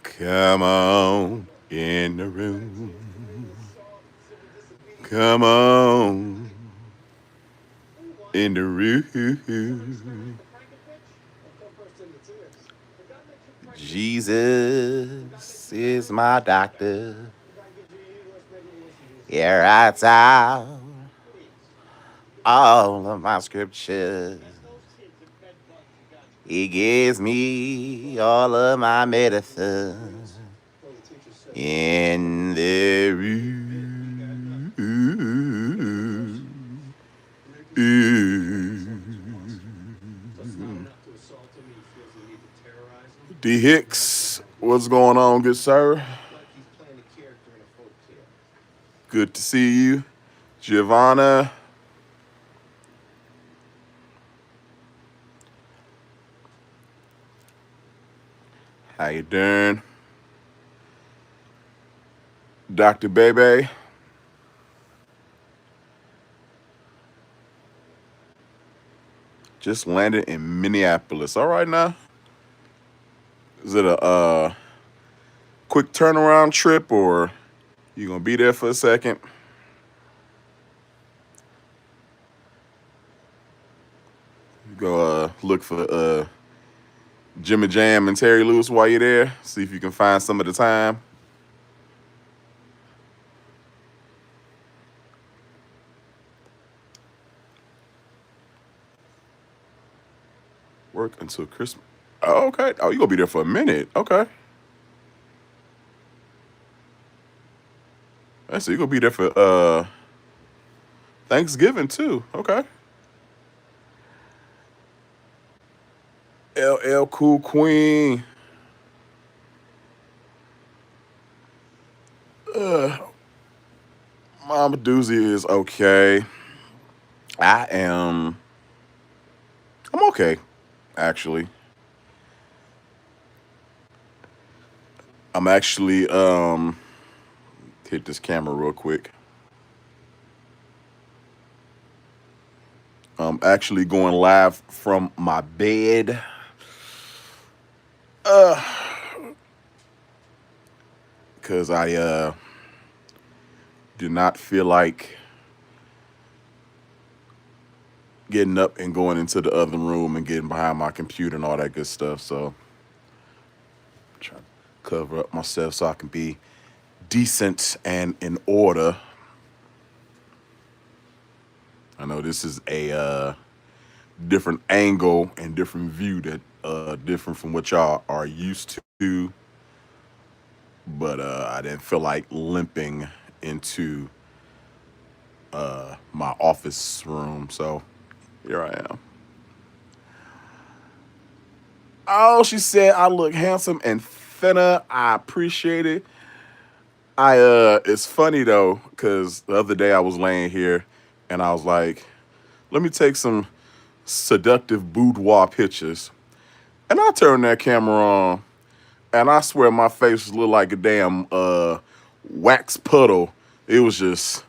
Come on in the room. Come on in the room. Jesus is my doctor. He writes out all of my scriptures. He gives me all of my medicine in the room. D Hicks, what's going on, good sir? Good to see you. Giovanna. How you doing? Dr. Bebe. Just landed in Minneapolis. All right now. Is it a quick turnaround trip or you gonna be there for a second? You go look for Jimmy Jam and Terry Lewis while you're there. See if you can find some of the time. Work until Christmas. Oh, okay. Oh, you gonna be there for a minute. Okay. I see you gonna be there for Thanksgiving too. Okay. LL Cool Queen. Mama Doozy is okay. I'm okay, actually. I'm actually hit this camera real quick. I'm actually going live from my bed. Because I did not feel like getting up and going into the other room and getting behind my computer and all that good stuff. So I'm trying to cover up myself so I can be decent and in order. I know this is a different angle and different view that different from what y'all are used to. But I didn't feel like limping into my office room, so here I am. Oh, she said I look handsome and thinner. I appreciate it. It's funny though, because the other day I was laying here and I was like, let me take some seductive boudoir pictures. And I turned that camera on and I swear my face looked like a damn wax puddle. It was just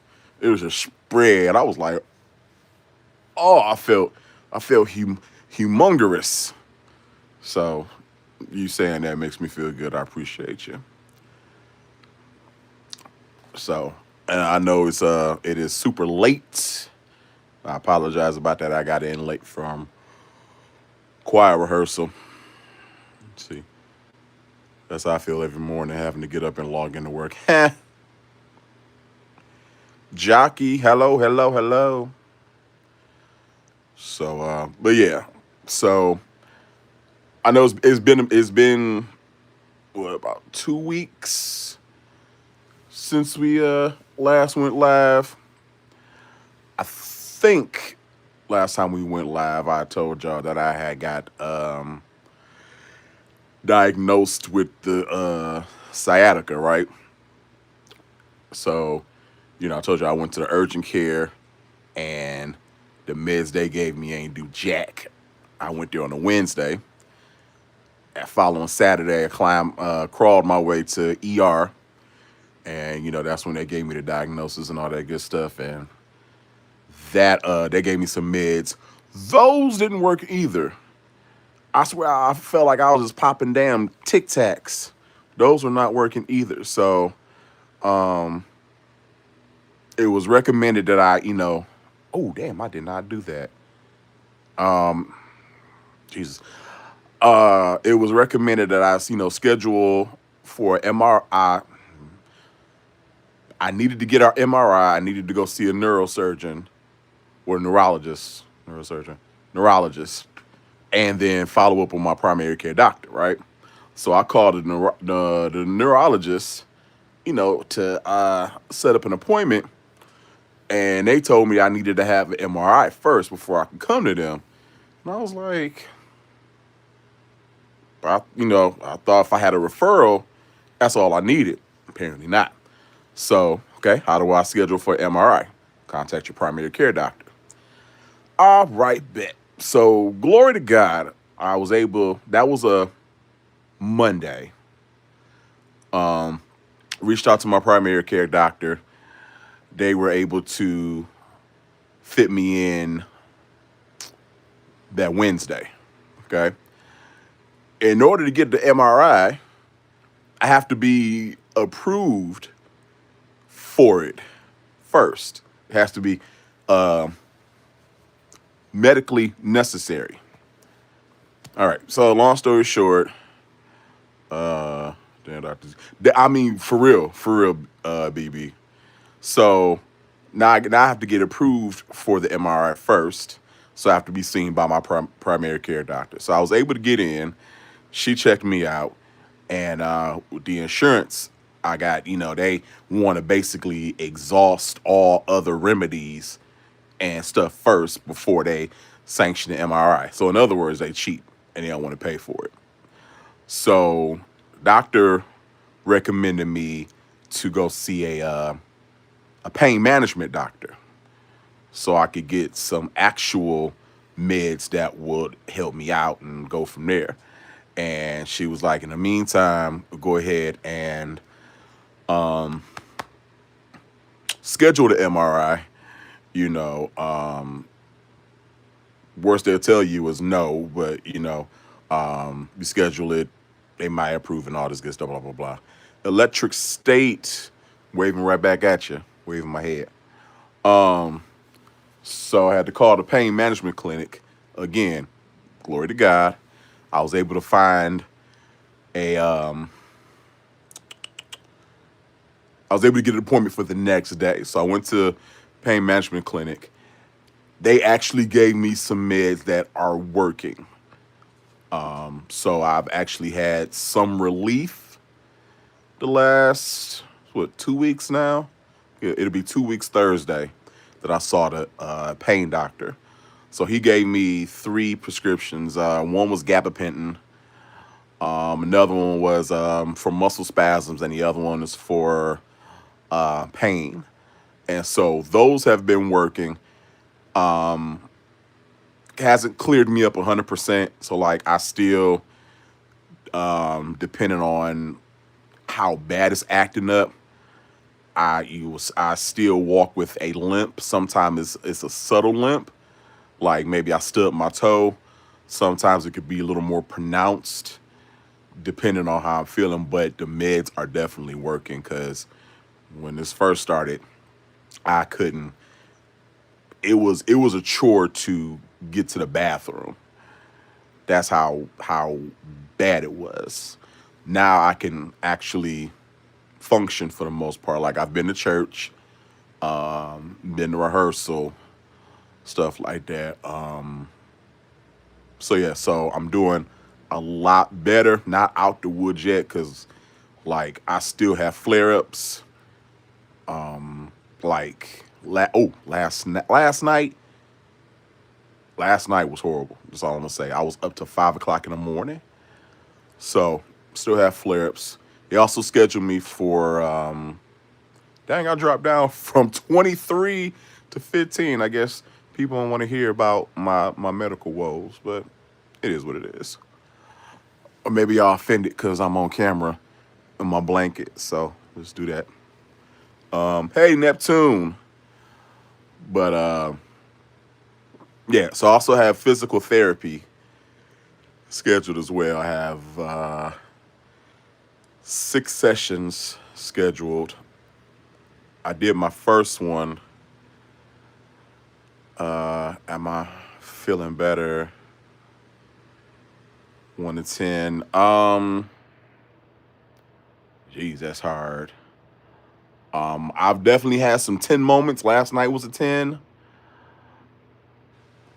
spread. I was like, oh, I felt humongous. So you saying that makes me feel good. I appreciate you. So, and I know it is super late. I apologize about that. I got in late from choir rehearsal. Let's see. That's how I feel every morning, having to get up and log into work. Jockey, hello, hello, hello. So, but yeah. So I know it's been what, about 2 weeks since we last went live. I think last time we went live, I told y'all that I had got diagnosed with the sciatica, right? So, I told you I went to the urgent care, and the meds they gave me ain't do jack. I went there on a Wednesday. That following Saturday, I crawled my way to ER, and that's when they gave me the diagnosis and all that good stuff. And that they gave me some meds. Those didn't work either. I swear I felt like I was just popping damn Tic Tacs. Those were not working either. So it was recommended that oh damn, I did not do that. Jesus. It was recommended that I schedule for MRI. I needed to get our MRI. I needed to go see a neurosurgeon or neurologist, and then follow up with my primary care doctor, right? So I called the neurologist, to set up an appointment, and they told me I needed to have an MRI first before I could come to them. And I was like, I thought if I had a referral, that's all I needed. Apparently not. So, okay, how do I schedule for MRI? Contact your primary care doctor. All right, bet. So, glory to God, that was a Monday. Reached out to my primary care doctor. They were able to fit me in that Wednesday. Okay. In order to get the MRI, I have to be approved for it first. It has to be uh, medically necessary. All right. So long story short, damn doctors. I mean, for real, BB. So now I have to get approved for the MRI first. So I have to be seen by my primary care doctor. So I was able to get in. She checked me out, and with the insurance I got, they want to basically exhaust all other remedies and stuff first before they sanction the MRI. So in other words, they cheat and they don't want to pay for it. So doctor recommended me to go see a pain management doctor so I could get some actual meds that would help me out and go from there. And she was like, in the meantime, go ahead and schedule the MRI. Worst they'll tell you is no, but you schedule it, they might approve and all this good stuff, blah blah blah. Electric State, waving right back at you, waving my head. So I had to call the pain management clinic again. Glory to God, I was able to find a I was able to get an appointment for the next day. So I went to pain management clinic. They actually gave me some meds that are working. So I've actually had some relief the last 2 weeks now. It'll be 2 weeks Thursday that I saw the pain doctor. So he gave me 3 prescriptions. One was gabapentin. Another one was for muscle spasms, and the other one is for pain. And so those have been working. Hasn't cleared me up 100%. So like I still, depending on how bad it's acting up, I still walk with a limp. Sometimes it's a subtle limp, like maybe I stub my toe. Sometimes it could be a little more pronounced, depending on how I'm feeling. But the meds are definitely working because when this first started, I couldn't. It was a chore to get to the bathroom. That's how bad it was. Now I can actually function for the most part. Like I've been to church, been to rehearsal, stuff like that. So yeah, so I'm doing a lot better. Not out the woods yet, cause like I still have flare ups. Like last night was horrible. That's all I'm gonna say. I was up to 5 o'clock in the morning, so still have flare ups. They also scheduled me for dang, I dropped down from 23 to 15. I guess people don't want to hear about my medical woes, but it is what it is. Or maybe y'all offended because I'm on camera in my blanket. So let's do that. Hey Neptune, but Yeah, so I also have physical therapy scheduled as well. I have 6 sessions scheduled. I did my first one. Am I feeling better? 1 to 10. Geez, that's hard. I've definitely had some 10 moments. Last night was a 10.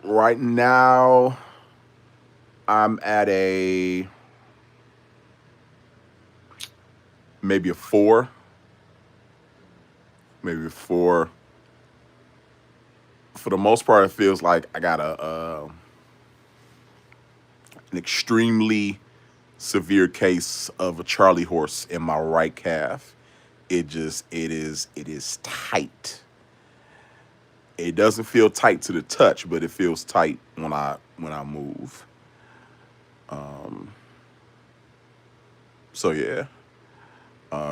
Right now, I'm at a maybe a 4. Maybe a 4. For the most part, it feels like I got an extremely severe case of a Charlie horse in my right calf. It is tight. It doesn't feel tight to the touch, but it feels tight when I move. So yeah.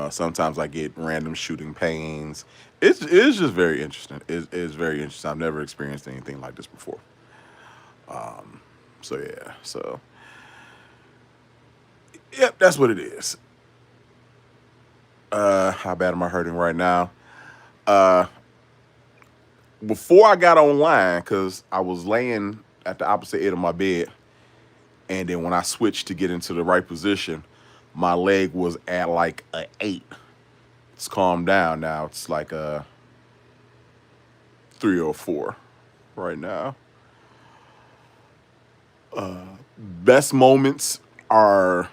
Sometimes I get random shooting pains. It's just very interesting. It's very interesting. I've never experienced anything like this before. So yeah. So yep, that's what it is. How bad am I hurting right now? Uh, Before I got online, because I was laying at the opposite end of my bed, and then when I switched to get into the right position, my leg was at like a 8. It's calmed down now. It's like a 3 or 4 right now. Best moments are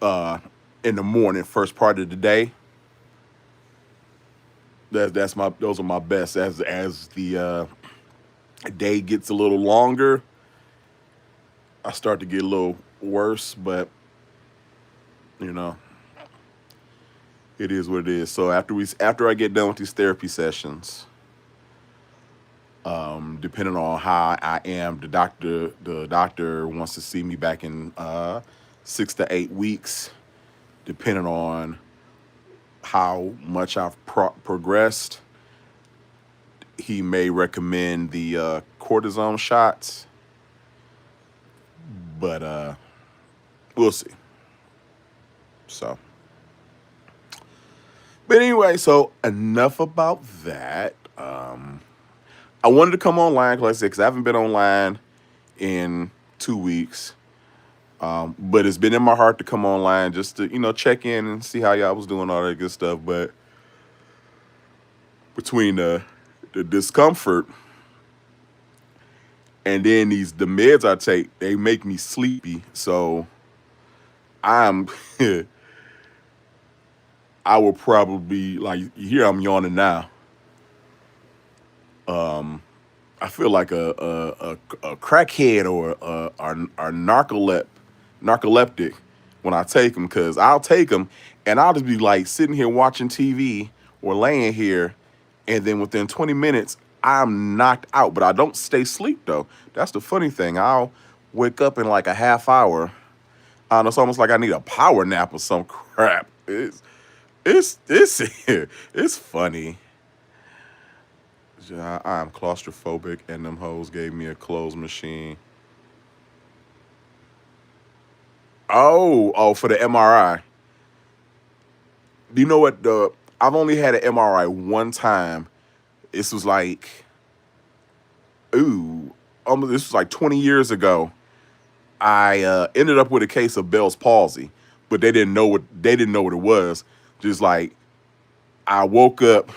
uh, in the morning, first part of the day. Those are my best. As the day gets a little longer, I start to get a little worse, but you know, it is what it is. So after I get done with these therapy sessions, depending on how I am, the doctor wants to see me back in 6 to 8 weeks, depending on how much I've progressed. He may recommend the cortisone shots, but we'll see. So, but anyway, so enough about that. I wanted to come online, like I said, because I haven't been online in 2 weeks. But it's been in my heart to come online just to, check in and see how y'all was doing, all that good stuff. But between the discomfort and then the meds I take, they make me sleepy. So I'm I will probably, like, here I'm yawning now. I feel like a crackhead or a narcoleptic when I take them, because I'll take them and I'll just be like sitting here watching TV or laying here, and then within 20 minutes I'm knocked out. But I don't stay asleep though. That's the funny thing. I'll wake up in like a half hour. I don't know, it's almost like I need a power nap or some crap. It's it's funny. I'm claustrophobic, and them hoes gave me a clothes machine. Oh, for the MRI. Do you know what the? I've only had an MRI one time. This was like, ooh, this was like 20 years ago. I ended up with a case of Bell's palsy, but they didn't know what it was. Just like I woke up,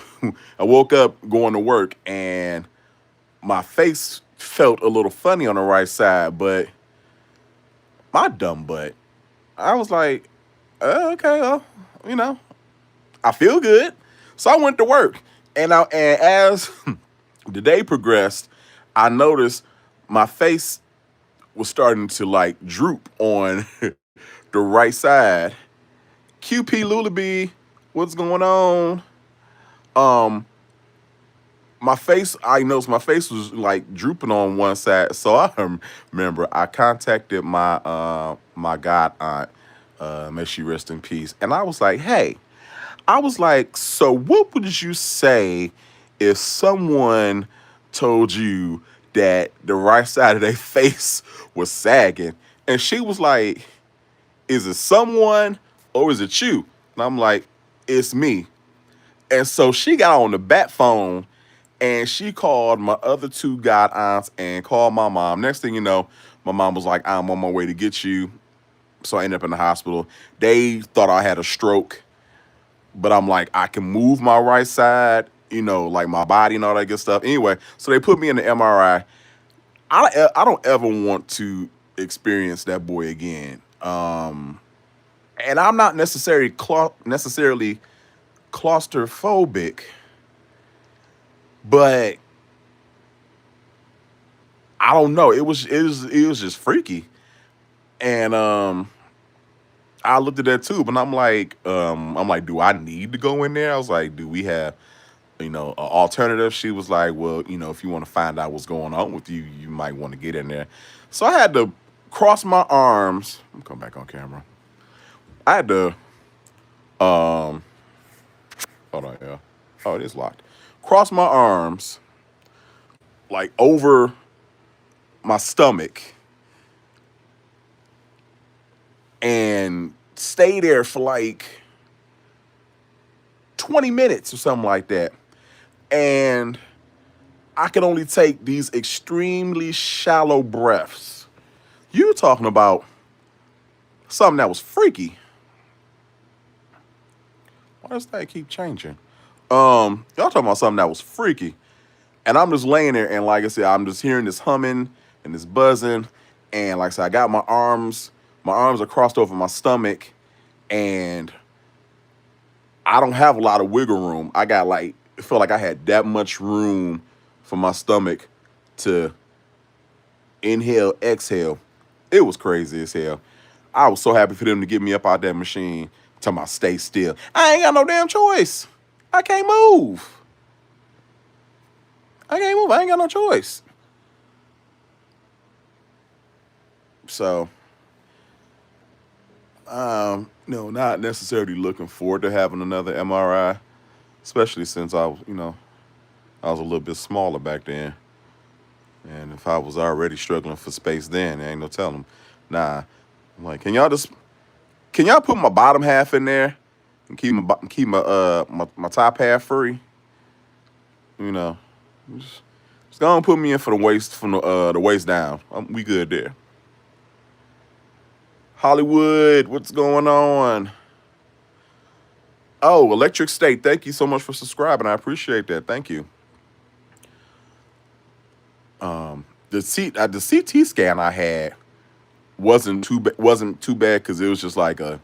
I woke up going to work, and my face felt a little funny on the right side, but my dumb butt, I was like, okay, well, you know, I feel good. So I went to work. And as the day progressed, I noticed my face was starting to like droop on the right side. QP Lullaby, what's going on? Um, I noticed my face was like drooping on one side. So I remember I contacted my god aunt, may she rest in peace. And I was like, hey, I was like, so what would you say if someone told you that the right side of their face was sagging. And she was like, is it someone or is it you? And I'm like, it's me. And so she got on the bat phone and she called my other two god aunts and called my mom. Next thing you know, my mom was like, I'm on my way to get you. So I ended up in the hospital. They thought I had a stroke, but I'm like, I can move my right side, like my body and all that good stuff. Anyway, so they put me in the MRI. I don't ever want to experience that boy again. And I'm not necessarily claustrophobic, but I don't know. It was just freaky, and I looked at that too, but I'm like, do I need to go in there? I was like, do we have an alternative? She was like, well, if you want to find out what's going on with you, you might want to get in there. So I had to cross my arms. I'm come back on camera. I had to um hold on, yeah. Oh, it is locked. Cross my arms like over my stomach and stay there for like 20 minutes or something like that. And I could only take these extremely shallow breaths. You talking about something that was freaky. Why does that keep changing? Y'all talking about something that was freaky. And I'm just laying there, and like I said, I'm just hearing this humming and this buzzing. And like I said, I got my arms are crossed over my stomach, and I don't have a lot of wiggle room. I felt like I had that much room for my stomach to inhale, exhale. It was crazy as hell. I was so happy for them to get me up out that machine. Talking about stay still. I ain't got no damn choice. I can't move. I can't move. I ain't got no choice. So, no, not necessarily looking forward to having another MRI, especially since I was a little bit smaller back then. And if I was already struggling for space then, there ain't no telling. Nah, I'm like, can y'all put my bottom half in there and keep my top half free? You know, just go and put me in for the waist from the waist down. We good there. Hollywood, what's going on? Oh, Electric State, thank you so much for subscribing. I appreciate that. Thank you. The CT scan I had wasn't too bad because it was just like a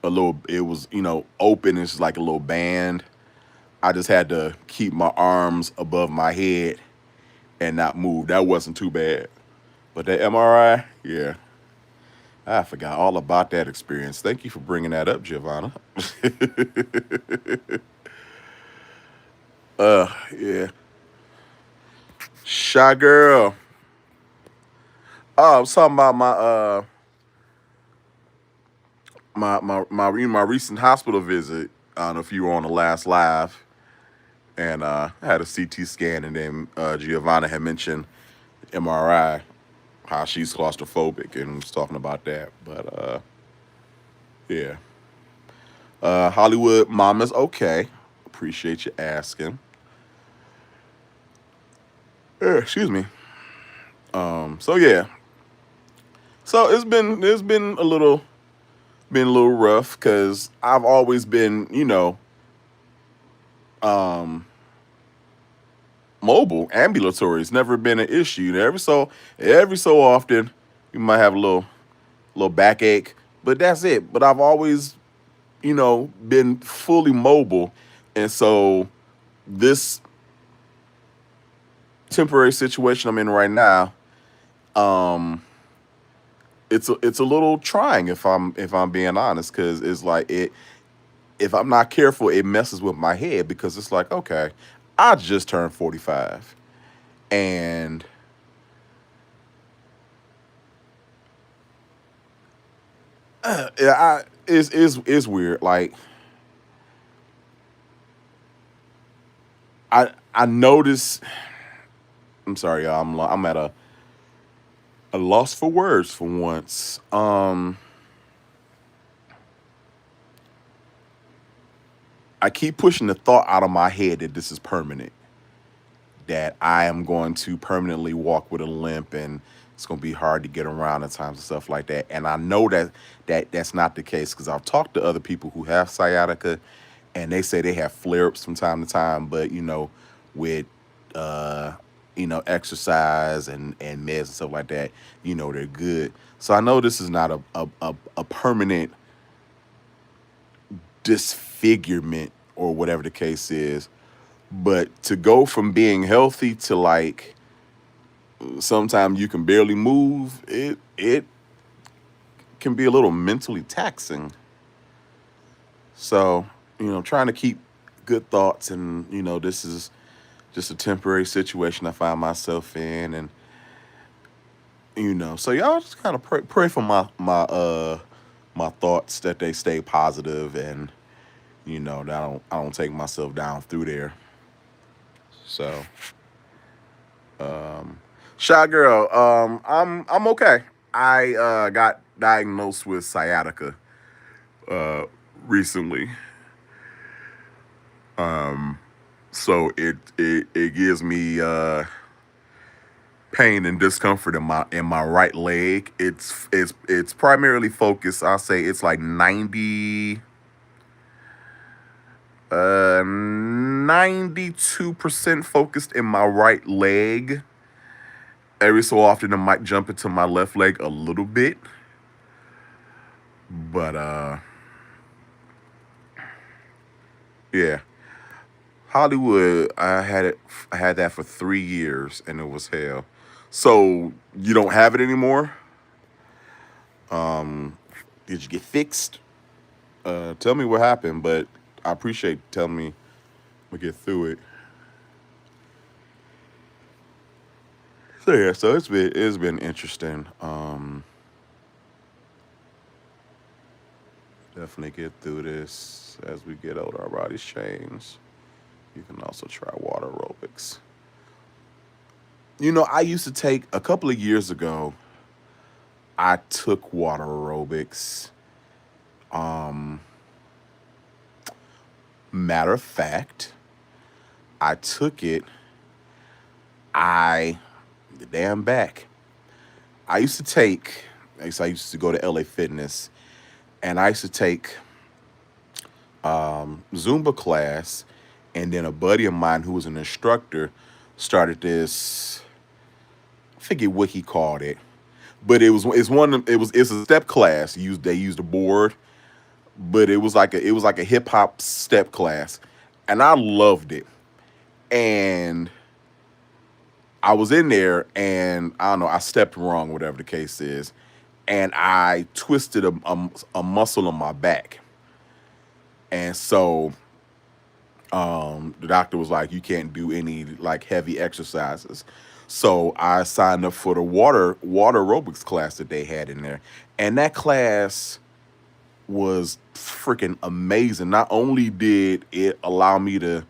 little. It was open. It's just like a little band. I just had to keep my arms above my head and not move. That wasn't too bad. But that MRI, yeah, I forgot all about that experience. Thank you for bringing that up, Giovanna. Yeah, shy girl. Oh, I was talking about my recent hospital visit. I don't know if you were on the last live, and I had a CT scan, and then Giovanna had mentioned MRI, how she's claustrophobic, and was talking about that. But yeah, Hollywood Mama's okay. Appreciate you asking. Excuse me. So yeah, so it's been a little rough because I've always been um mobile, ambulatory. It's never been an issue. Every so often you might have a little backache, but that's it. But I've always been fully mobile, and so this temporary situation I'm in right now, um, it's a little trying if I'm being honest, because it's like it if I'm not careful, it messes with my head because it's like, okay, I just turned 45, and yeah, is weird. Like I notice I'm sorry, y'all. I'm at a loss for words for once. I keep pushing the thought out of my head that this is permanent, that I am going to permanently walk with a limp and it's going to be hard to get around at times and stuff like that. And I know that's not the case because I've talked to other people who have sciatica and they say they have flare ups from time to time, but with uh, exercise and meds and stuff like that, they're good. So I know this is not a permanent disfigurement or whatever the case is. But to go from being healthy to like sometimes you can barely move, it can be a little mentally taxing. So, trying to keep good thoughts and, this is just a temporary situation I find myself in and so y'all just kind of pray for my thoughts that they stay positive and that I don't take myself down through there. So, shy girl, I'm okay. I got diagnosed with sciatica uh recently. So it gives me pain and discomfort in my right leg. It's primarily focused. I'll say it's like 92% focused in my right leg. Every so often it might jump into my left leg a little bit. But yeah. Hollywood, I had that for 3 years and it was hell. So you don't have it anymore? Did you get fixed? Tell me what happened, but I appreciate telling me we get through it. So yeah, so it's been interesting. Definitely get through this as we get older. Our bodies change. You can also try water aerobics. I used to take a couple of years ago. I took water aerobics. Um, Matter of fact, I took it. I the damn back. I used to take. I used to go to LA Fitness, and I used to take Zumba class, and then a buddy of mine who was an instructor started this. I forget what he called it, but it's a step class. They used a board, but it was like a hip hop step class, and I loved it. And I was in there, and I don't know, I stepped wrong, whatever the case is, and I twisted a muscle in my back, and so the doctor was like, "You can't do any like heavy exercises." So I signed up for the water aerobics class that they had in there, and that class was freaking amazing. Not only did it allow me to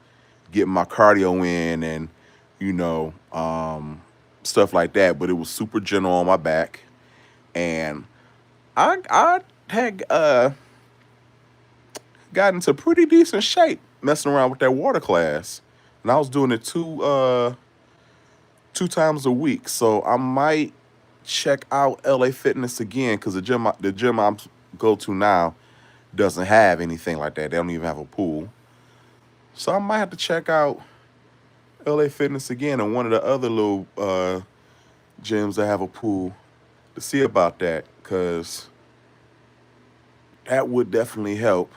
get my cardio in and you know stuff like that, but it was super gentle on my back, and I had got into pretty decent shape messing around with that water class, and I was doing it two times a week. So I might check out LA Fitness again because the gym I go to now doesn't have anything like that. They don't even have a pool. So I might have to check out LA Fitness again and one of the other little gyms that have a pool to see about that because that would definitely help.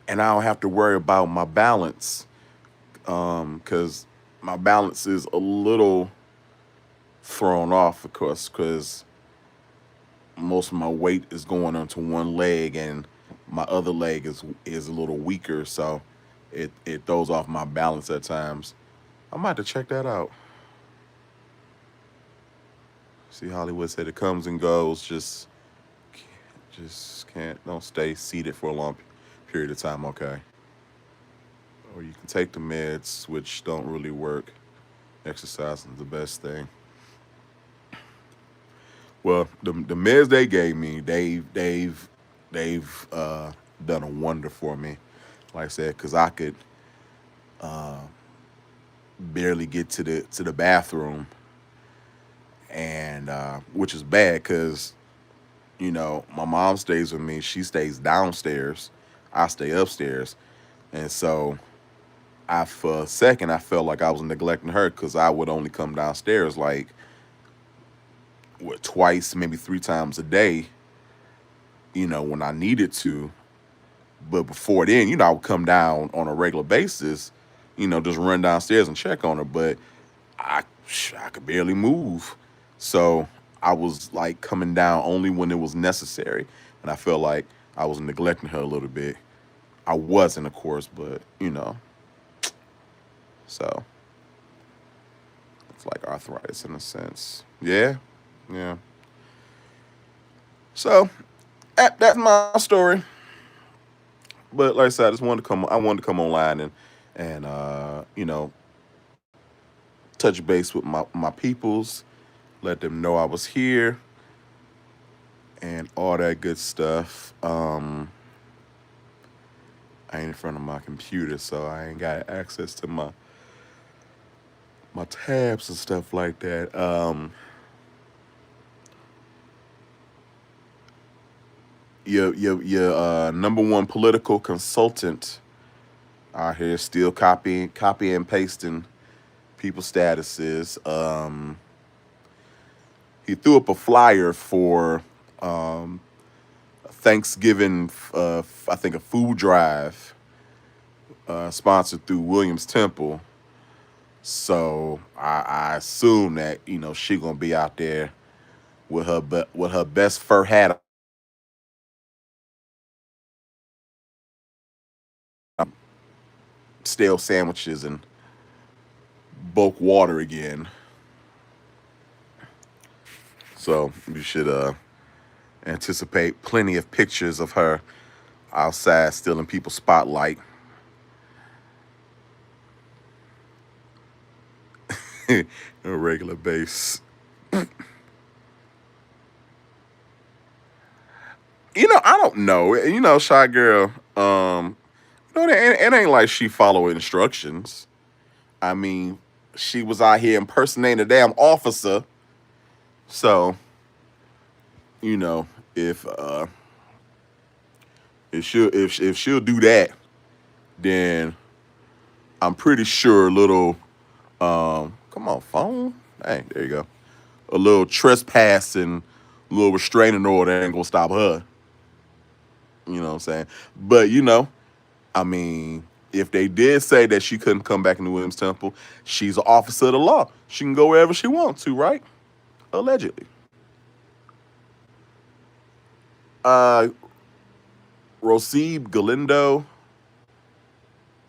And I don't have to worry about my balance because my balance is a little thrown off, of course, because most of my weight is going onto one leg and my other leg is a little weaker, so it throws off my balance at times. I might have to check that out. See, Hollywood said it comes and goes. Just can't don't stay seated for a long period of time. Okay, or you can take the meds, which don't really work. Exercising is the best thing. Well, the meds they gave me, they've done a wonder for me. Like I said, because I could barely get to the bathroom, and which is bad because my mom stays with me. She stays downstairs. I stay upstairs, and so I for a second I felt like I was neglecting her because I would only come downstairs like what twice, maybe three times a day. When I needed to. But before then, I would come down on a regular basis, just run downstairs and check on her. But I I could barely move. So I was like coming down only when it was necessary. And I felt like I was neglecting her a little bit. I wasn't, of course, but so it's like arthritis in a sense. Yeah. Yeah. So that's my story. But like I said, I wanted to come online and touch base with my peoples, let them know I was here and all that good stuff. I ain't in front of my computer, so I ain't got access to my tabs and stuff like that. Your number one political consultant out here still copy and pasting people's statuses. He threw up a flyer for Thanksgiving, I think a food drive sponsored through Williams Temple. So I assume that she gonna be out there with her best fur hat, stale sandwiches and bulk water again. So you should anticipate plenty of pictures of her outside stealing people's spotlight on a regular base. I don't know. Shy girl. It ain't like she followed instructions. I mean, she was out here impersonating a damn officer. So, you know, if if she'll do that, then I'm pretty sure a little come on phone. Hey, there you go. A little trespassing, a little restraining order ain't gonna stop her. You know what I'm saying? But I mean, if they did say that she couldn't come back into Williams Temple, she's an officer of the law. She can go wherever she wants to, right? Allegedly. Uh, Rosib Galindo.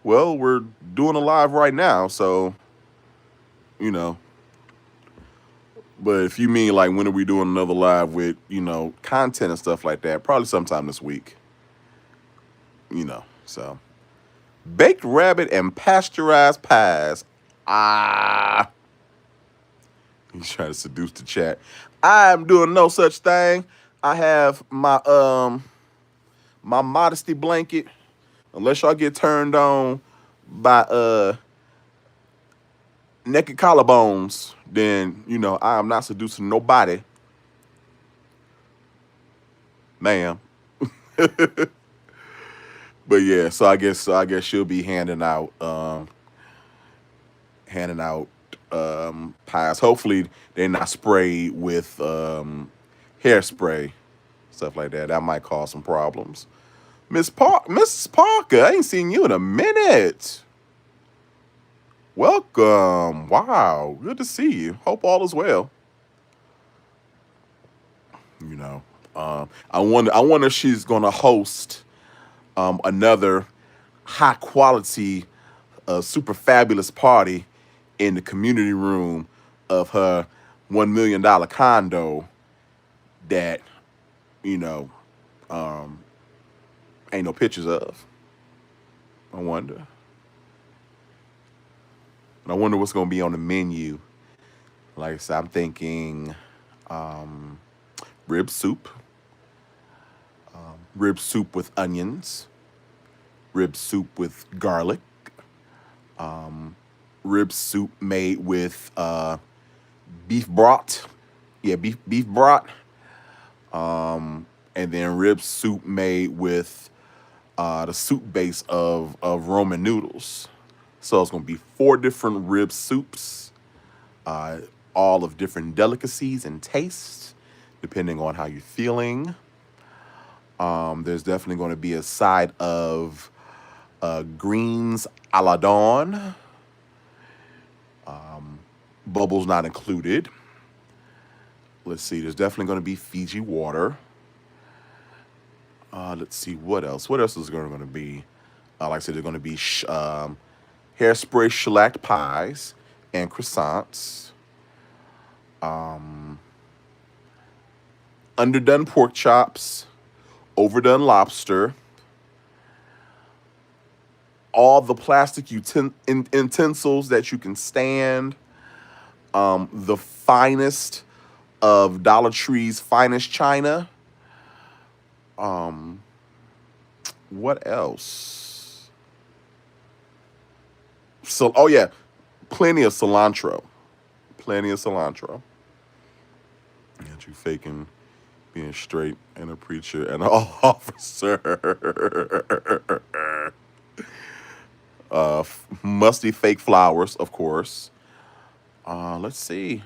Well, we're doing a live right now, so you know. But if you mean like when are we doing another live with content and stuff like that, probably sometime this week. So baked rabbit and pasteurized pies. Ah, he's trying to seduce the chat. I'm doing no such thing. I have my modesty blanket. Unless y'all get turned on by naked collarbones, then I am not seducing nobody, ma'am. But yeah, so I guess she'll be handing out pies. Hopefully they're not sprayed with hairspray, stuff like that. That might cause some problems. Mrs. Parker, I ain't seen you in a minute. Welcome. Wow, good to see you. Hope all is well. You know, I wonder if she's gonna host another high quality, super fabulous party in the community room of her $1 million condo that you know um, ain't no pictures of. I wonder. And I wonder what's going to be on the menu. Like I said, I'm thinking rib soup, rib soup with onions, rib soup with garlic, rib soup made with beef broth. Yeah, beef broth, and then rib soup made with the soup base of Roman noodles. So it's gonna be four different rib soups, uh, all of different delicacies and tastes, depending on how you're feeling. There's definitely going to be a side of greens a la dawn, bubbles not included. Let's see, there's definitely going to be Fiji water. Let's see what else. What else is going to be? Like I said, there's going to be hairspray shellacked pies and croissants, underdone pork chops, overdone lobster, all the plastic utensils that you can stand, the finest of Dollar Tree's finest china. What else? So, oh yeah, plenty of cilantro. Plenty of cilantro. Got you faking being straight and a preacher and an officer. Musty fake flowers, of course. Let's see.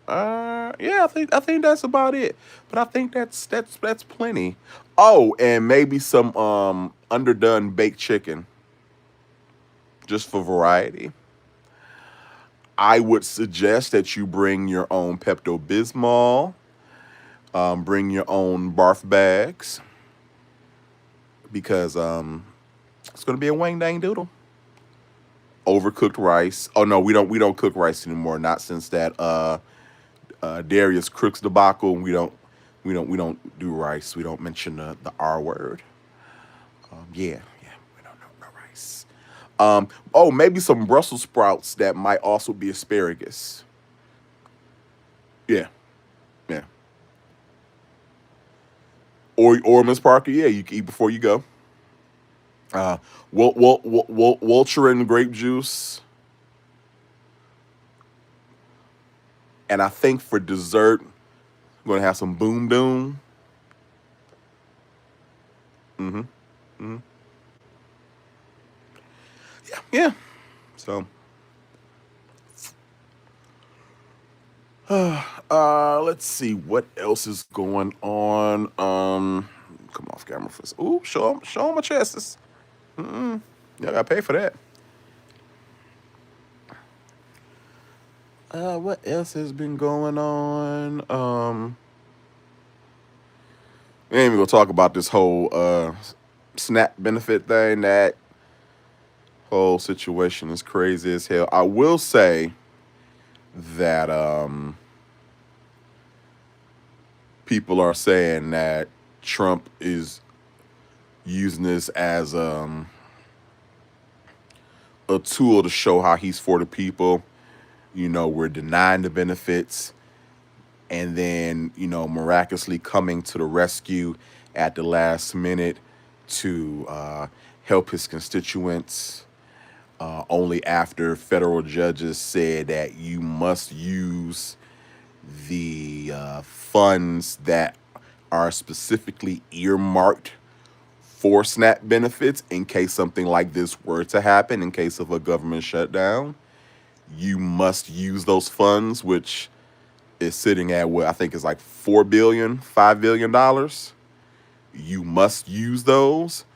Yeah, I think that's about it. But I think that's plenty. Oh, and maybe some underdone baked chicken, just for variety. I would suggest that you bring your own Pepto Bismol, bring your own barf bags, because it's gonna be a wang dang doodle. Overcooked rice. Oh no, we don't cook rice anymore. Not since that Darius Crooks debacle. We don't do rice. We don't mention the R word. Yeah, we don't know no rice. Oh, maybe some Brussels sprouts that might also be asparagus. Yeah, yeah. Or Miss Parker, yeah, you can eat before you go. Uh, Wilcherin grape juice, and I think for dessert, I'm gonna have some Boom Doom. Hmm. Hmm. Yeah, yeah. So, let's see what else is going on. Come off camera for this. Ooh, show 'em my chests. Y'all gotta pay for that. What else has been going on? We ain't even gonna talk about this whole SNAP benefit thing. That whole situation is crazy as hell. I will say that people are saying that Trump is using this as a tool to show how he's for the people. We're denying the benefits, and then miraculously coming to the rescue at the last minute to help his constituents. Only after federal judges said that you must use the funds that are specifically earmarked for SNAP benefits in case something like this were to happen, in case of a government shutdown. You must use those funds, which is sitting at what I think is like $5 billion. You must use those.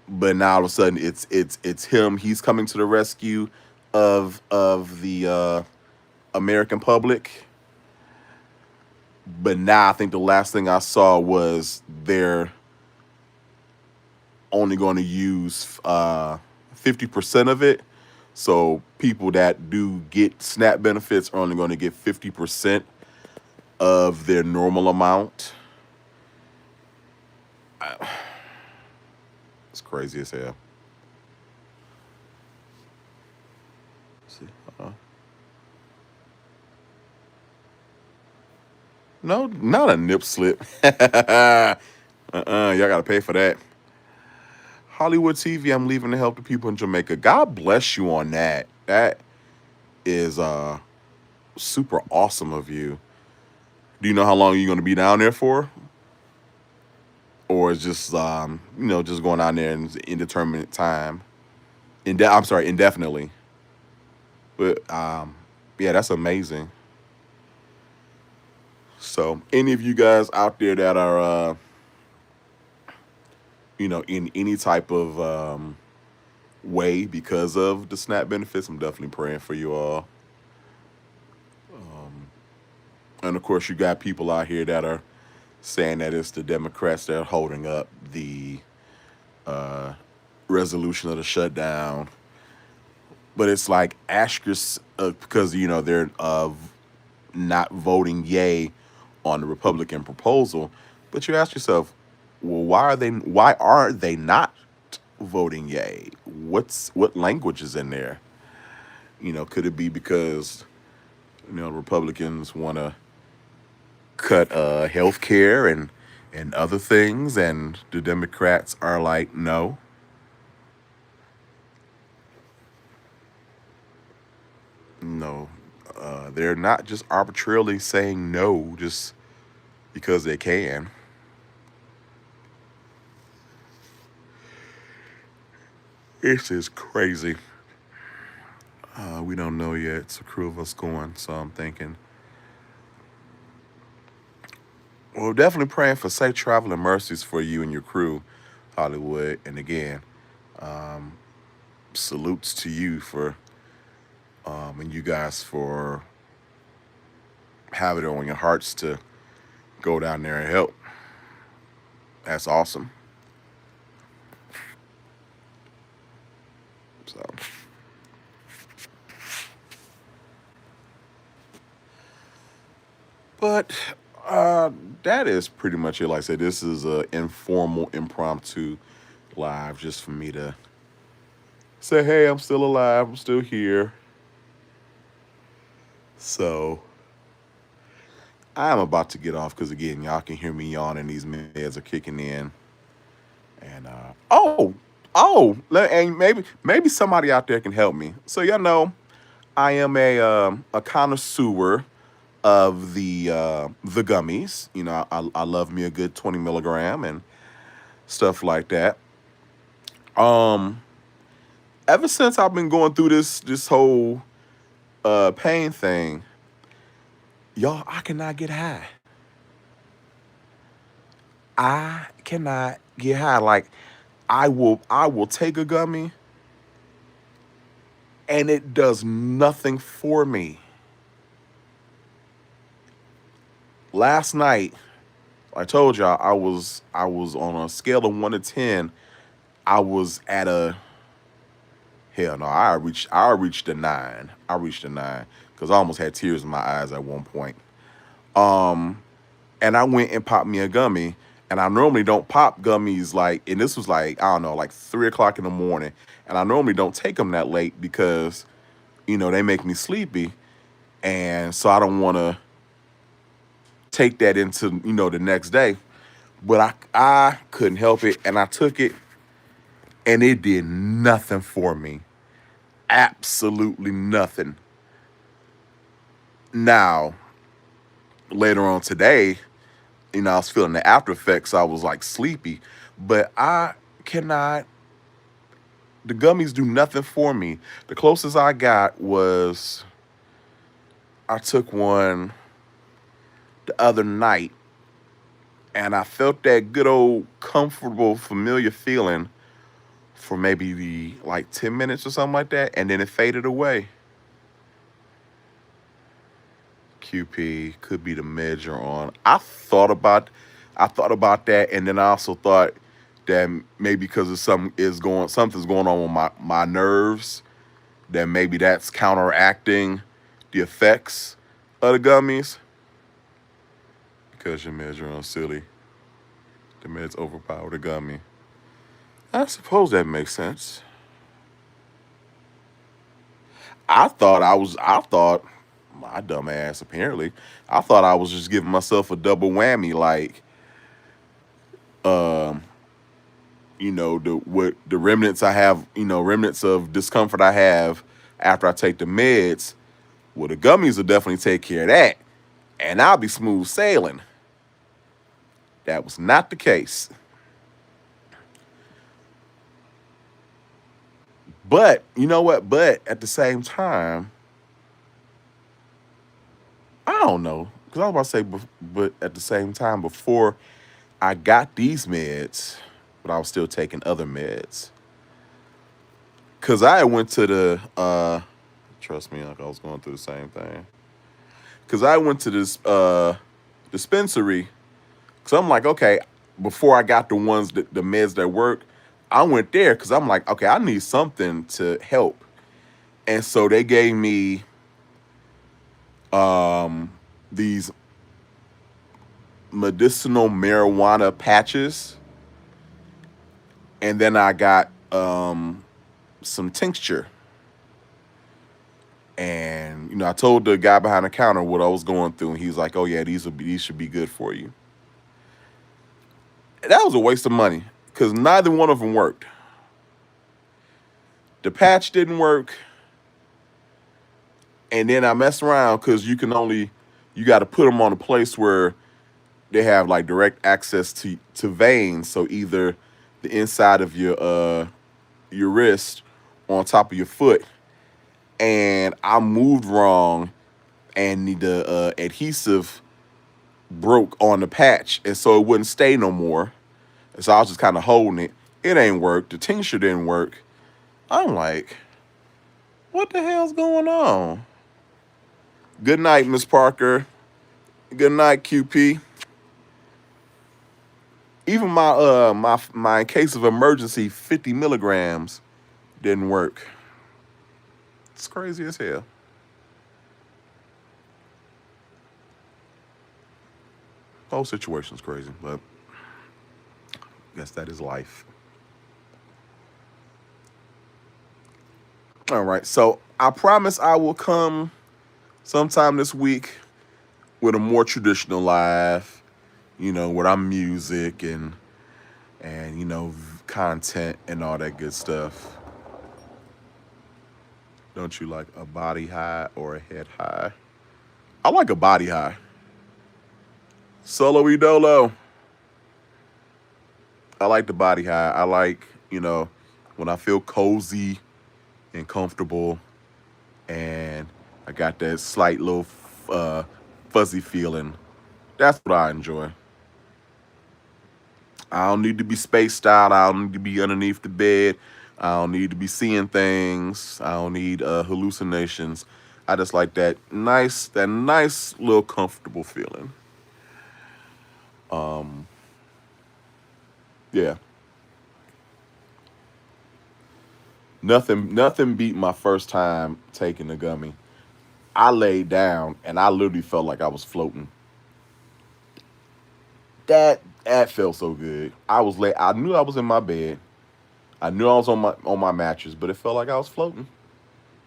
But now all of a sudden it's him. He's coming to the rescue of the American public. But now I think the last thing I saw was they're only going to use 50% of it. So people that do get SNAP benefits are only going to get 50% of their normal amount. It's crazy as hell. No, not a nip slip. Y'all gotta pay for that. Hollywood TV, I'm leaving to help the people in Jamaica. God bless you on that. That is super awesome of you. Do you know how long you're gonna be down there for? Or is just just going down there in indeterminate time? I'm sorry, indefinitely. But yeah, that's amazing. So, any of you guys out there that are in any type of way because of the SNAP benefits, I'm definitely praying for you all. And of course, you got people out here that are saying that it's the Democrats that are holding up the resolution of the shutdown. But it's like asterisk because they're not voting yay on the Republican proposal. But you ask yourself, well, why are they not voting yay? What language is in there? Could it be because Republicans want to cut health care and other things, and the Democrats are like, no. No, they're not just arbitrarily saying no just because they can. This is crazy. We don't know yet. It's a crew of us going, so I'm thinking. Well, definitely praying for safe travel and mercies for you and your crew, Hollywood. And again, salutes to you for and you guys for having it on your hearts to go down there and help. That's awesome. So, but that is pretty much it. Like I said, this is a informal, impromptu live just for me to say, hey, I'm still alive. I'm still here. So I'm about to get off because again, y'all can hear me yawning. These meds are kicking in, and and maybe somebody out there can help me. So y'all know, I am a connoisseur of the gummies. I love me a good 20 milligram and stuff like that. Um, Ever since I've been going through this whole pain thing, y'all, I cannot get high. I cannot get high. Like I will take a gummy and it does nothing for me. Last night, I told y'all I was on a scale of 1 to 10. I was at a hell no. I reached a 9. I reached a 9 because I almost had tears in my eyes at one point. Um, and I went and popped me a gummy. And I normally don't pop gummies and this was like, I don't know, like 3 o'clock in the morning. And I normally don't take them that late because, they make me sleepy. And so I don't want to take that into, the next day. But I couldn't help it. And I took it and it did nothing for me. Absolutely nothing. Now, later on today, I was feeling the after effects. I was like sleepy, but I cannot. The gummies do nothing for me. The closest I got was I took one the other night, and I felt that good old comfortable, familiar feeling for maybe like 10 minutes or something like that, and then it faded away. QP could be the measure on. I thought about that, and then I also thought that maybe because of something's going on with my nerves, that maybe that's counteracting the effects of the gummies. Because your meds are on silly, the meds overpower the gummy. I suppose that makes sense. I thought My dumb ass, apparently. I thought I was just giving myself a double whammy, like, um, the remnants I have, remnants of discomfort I have after I take the meds. Well, the gummies will definitely take care of that, and I'll be smooth sailing. That was not the case. But you know what? But at the same time, I don't know, because I was about to say, but at the same time, before I got these meds, but I was still taking other meds. Cause I went to the trust me, like I was going through the same thing. Cause I went to this dispensary. Cause I'm like, okay, before I got the meds that work, I went there because I'm like, okay, I need something to help. And so they gave me these medicinal marijuana patches, and then I got some tincture. And I told the guy behind the counter what I was going through, and he's like, "Oh yeah, these should be good for you." And that was a waste of money because neither one of them worked. The patch didn't work, and then I messed around because you got to put them on a place where they have like direct access to veins. So either the inside of your wrist or on top of your foot, and I moved wrong, and the adhesive broke on the patch, and so it wouldn't stay no more. And so I was just kind of holding it. It ain't work. The tincture didn't work. I'm like, what the hell's going on? Good night, Miss Parker. Good night, QP. Even my case of emergency 50 milligrams didn't work. It's crazy as hell. The whole situation's crazy, but I guess that is life. All right, so I promise I will come sometime this week with a more traditional live, with our music and content and all that good stuff. Don't you like a body high or a head high? I like a body high. Solo dolo. I like the body high. I like, when I feel cozy and comfortable, and I got that slight little fuzzy feeling. That's what I enjoy. I don't need to be spaced out. I don't need to be underneath the bed. I don't need to be seeing things. I don't need hallucinations. I just like that nice little comfortable feeling. Yeah, nothing beat my first time taking the gummy. I laid down and I literally felt like I was floating. That felt so good. I was late. I knew I was in my bed. I knew I was on my mattress, but it felt like I was floating.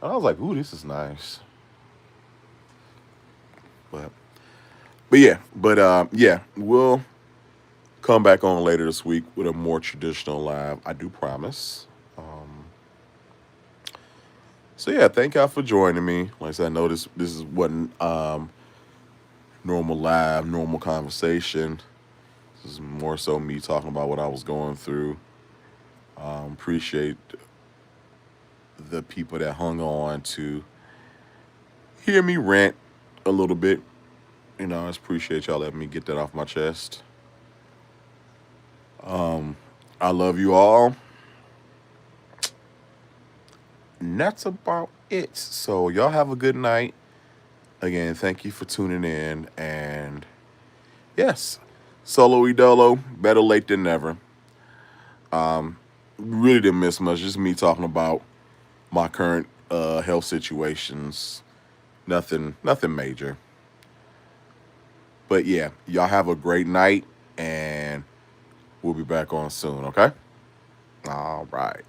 And I was like, "Ooh, this is nice." But yeah, we'll come back on later this week with a more traditional live. I do promise. So yeah, thank y'all for joining me. Like I said, I know this is wasn't normal live, normal conversation. This is more so me talking about what I was going through. Appreciate the people that hung on to hear me rant a little bit. I just appreciate y'all letting me get that off my chest. I love you all. And that's about it. So y'all have a good night. Again, thank you for tuning in. And yes, solo dolo, better late than never. Really didn't miss much. Just me talking about my current health situations. Nothing major. But yeah, y'all have a great night, and we'll be back on soon, okay? All right.